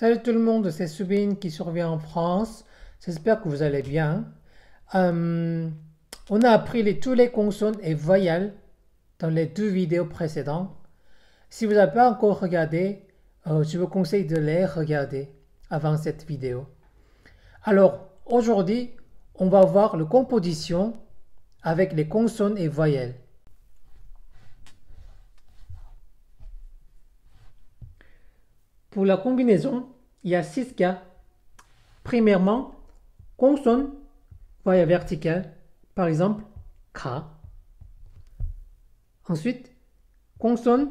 Salut tout le monde, c'est Soubine qui survient en France. J'espère que vous allez bien. Euh, on a appris tous les consonnes et voyelles dans les deux vidéos précédentes. Si vous n'avez pas encore regardé, je vous conseille de les regarder avant cette vidéo. Alors, aujourd'hui, on va voir la composition avec les consonnes et voyelles. Pour la combinaison, il y a 6 cas. Premièrement, consonne, voyelle verticale, par exemple, K. Ensuite, consonne,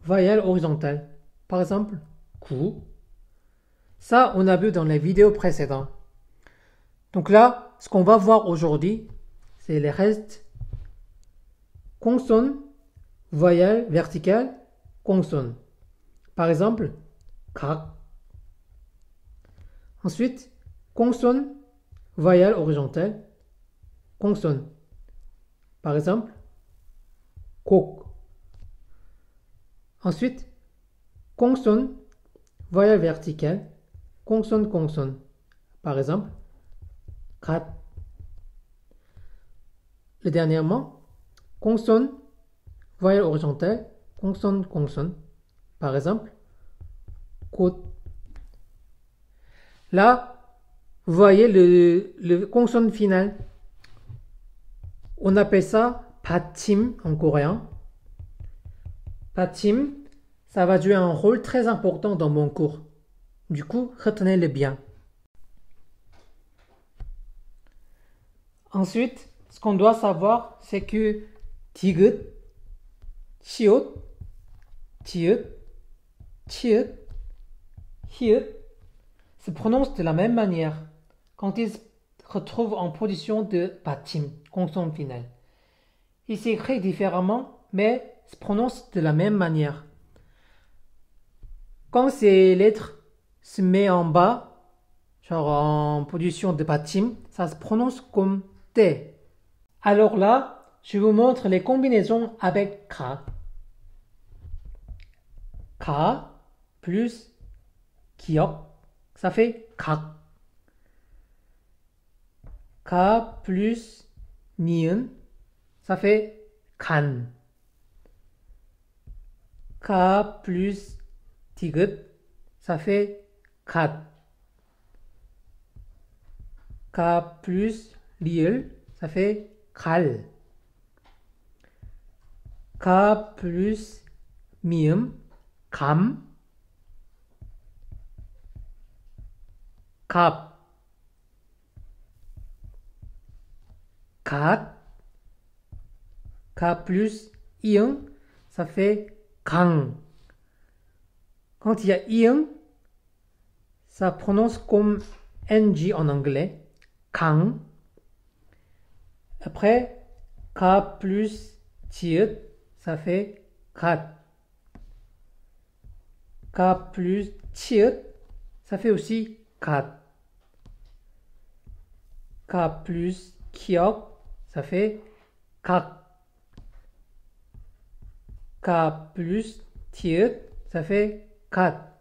voyelle horizontale, par exemple, Ku. Ça, on a vu dans les vidéos précédentes. Donc là, ce qu'on va voir aujourd'hui, c'est les restes consonne, voyelle verticale, consonne. Par exemple, K. Ensuite, consonne, voyelle horizontale, consonne. Par exemple, Kok. Ensuite, consonne, voyelle verticale, consonne, consonne. Par exemple, kat. Le dernièrement, consonne, voyelle horizontale, consonne, consonne. Par exemple, kot. Là, vous voyez le consonne final. On appelle ça patim en coréen. Patim, ça va jouer un rôle très important dans mon cours. Du coup, retenez-le bien. Ensuite, ce qu'on doit savoir, c'est que digut, chiot, tiut, tiut, hiut se prononcent de la même manière quand ils se retrouvent en position de patim, consonne finale. Ils s'écrivent différemment, mais se prononcent de la même manière. Quand ces lettres se mettent en bas, genre en position de patim, ça se prononce comme T. Alors là, je vous montre les combinaisons avec K. K plus Kiok, ça fait Kak. K plus Niun, ça fait Kan. K plus Tigut, ça fait Kat. K plus Liel, ça fait Kal. K plus Mium, Kam. Kap. Kat. K plus Iung, ça fait Kang. Quand il y a Iung, ça prononce comme NG en anglais. Kang. Après, K plus Tiut, ça fait Kat. K plus Tiut, ça fait aussi Kat. K plus Kiok, ça fait Kak. K plus Tiut, ça fait Kat.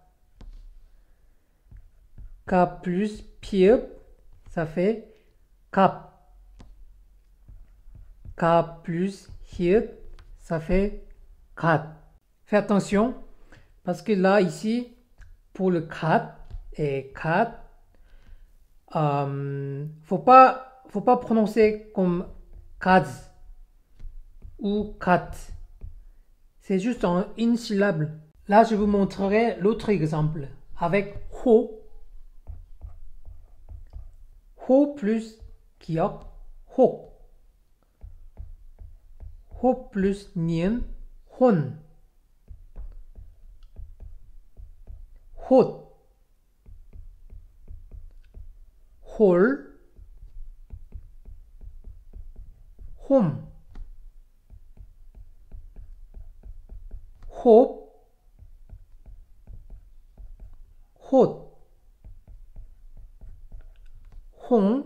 K plus Piup, ça fait Kap. K plus Hiut, ça fait Kat. Faites attention, parce que là, ici, pour le Kat et Kat, faut pas prononcer comme Kaz ou Kat. C'est juste en une syllabe. Là, je vous montrerai l'autre exemple avec Ho. Ho plus Kiok, Hok. Ho plus Nien, Hon. Hot. Hol. Hom. Hop. Hot. Hong.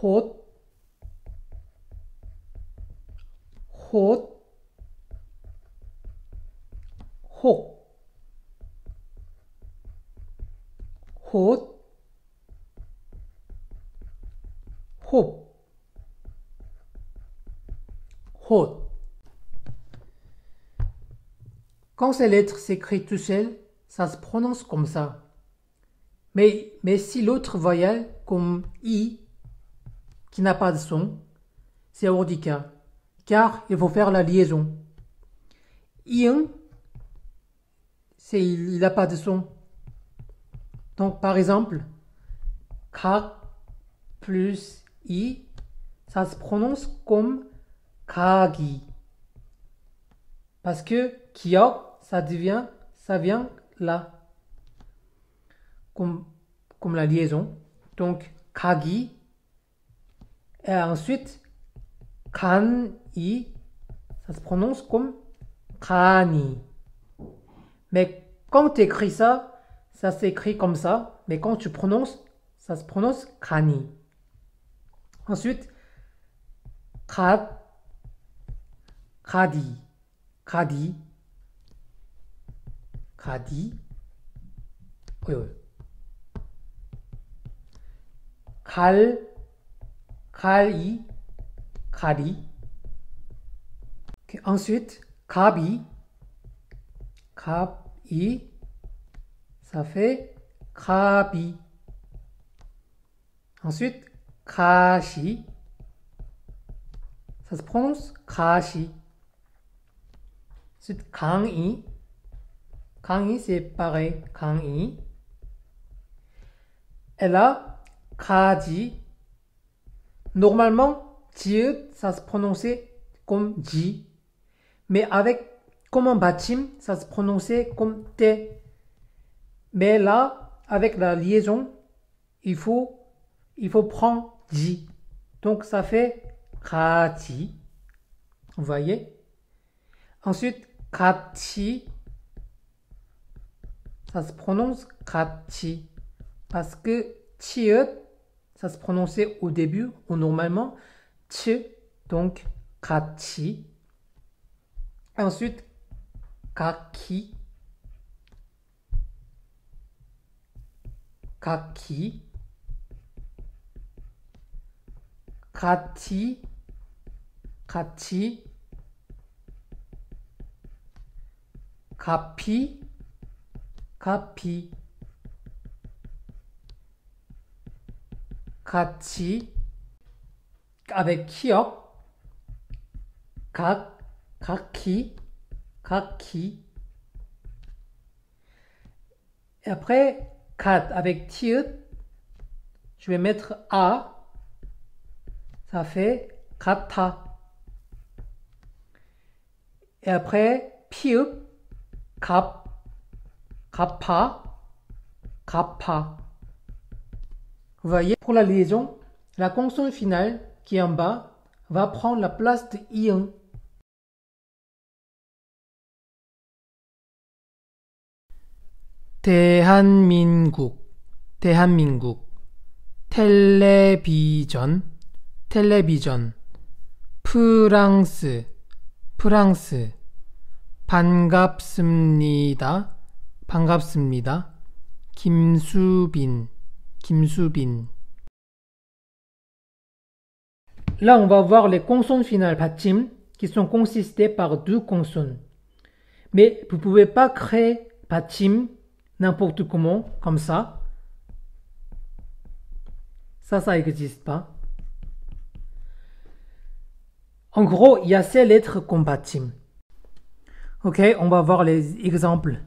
Hot. Hot. 혹, 홑, 홉, 홑. Quand ces lettres s'écrivent tout seul, ça se prononce comme ça. Mais si l'autre voyelle, comme I, qui n'a pas de son, c'est handicap, car il faut faire la liaison. I1, il n'a pas de son. Donc, par exemple, 각 plus I, ça se prononce comme 각이. Parce que 기억, ça vient là. Comme la liaison. Donc, 각이. Et ensuite, 간이, ça se prononce comme 간이. Mais quand tu écris ça, ça s'écrit comme ça. Mais quand tu prononces, ça se prononce 간이. Ensuite, 갓, 가디, 가디, 가디. Oui. 갈, 갈이, 가리. Okay. Ensuite, 갑이, 갑이, ça fait 가비. Ensuite, 가시, ça se prononce 가시. Ensuite, 강이, 강이 c'est pareil, 강이. Et là, 가지. Normalement, 지읒, ça se prononçait comme 지. Mais comme un bachim, ça se prononçait comme T. Mais là, avec la liaison, il faut prendre 지. Donc, ça fait 가지. Vous voyez? Ensuite, 같이. Ça se prononce 같이. Parce que 치읓, ça se prononçait au début, ou normalement, 치. Donc, 같이. Ensuite, 각기, 각기, 같이, 같이, 가피, 가피, 같이, avec 기억, 각기, 각기. Et après, kat avec tiut, je vais mettre a, ça fait kata. Et après, piup, kap, kappa, kappa. Vous voyez, pour la liaison, la consonne finale qui est en bas va prendre la place de i1. 대한민국, 대한민국. 텔레비전, 텔레비전. 프랑스, 프랑스. 반갑습니다, 반갑습니다. 김수빈, 김수빈. Là, on va voir les consonnes finales 받침 qui sont consistées par deux consonnes. Mais vous ne pouvez pas créer 받침 n'importe comment, comme ça. Ça n'existe pas. En gros, il y a ces lettres comme 받침. Ok, on va voir les exemples.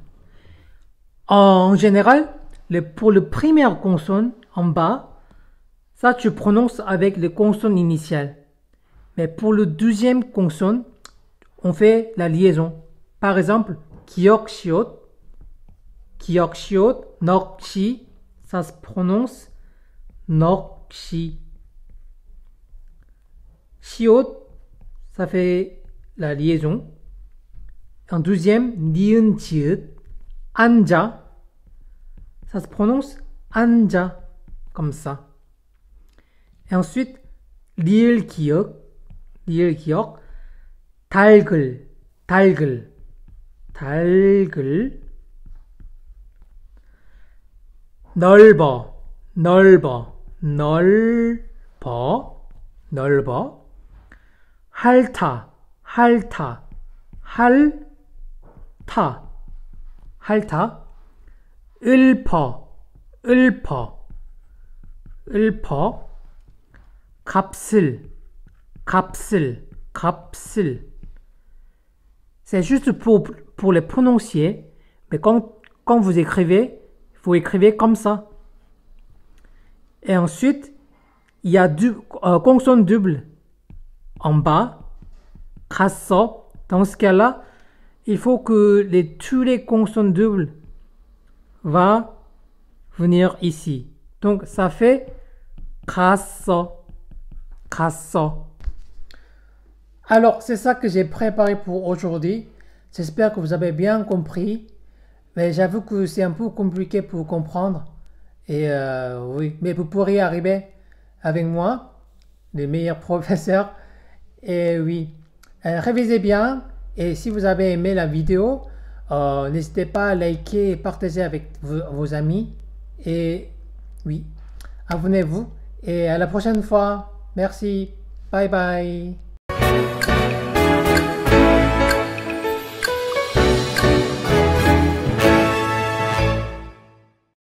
En général, pour le première consonne en bas, ça tu prononces avec les consonnes initiales. Mais pour le deuxième consonne, on fait la liaison. Par exemple, 기억시옷, 기억시옷, 넉시, ça se prononce 넉시. 시옷, ça fait la liaison. En deuxième, 니은 지읒, 앉아, ça se prononce 앉아, comme ça. Et ensuite, 리을 기억, 달글, 달글, 닭을 넓어, 넓어, 넓어, 넓어. 핥아, 핥아, 핥아, 핥아. 읊어, 읊어, 읊어. 값을, 값을, 값을. C'est juste pour les prononcier, mais quand vous écrivez comme ça. Et ensuite, il y a consonne double en bas, 갔어. Dans ce cas-là, il faut que tous les consonnes doubles va venir ici. Donc, ça fait 갔어, 갔어. Alors, c'est ça que j'ai préparé pour aujourd'hui. J'espère que vous avez bien compris. Mais j'avoue que c'est un peu compliqué pour comprendre. Et oui, mais vous pourriez arriver avec moi, les meilleurs professeurs. Et oui, révisez bien. Et si vous avez aimé la vidéo, n'hésitez pas à liker et partager avec vos amis. Et oui, abonnez-vous. Et à la prochaine fois. Merci. Bye bye.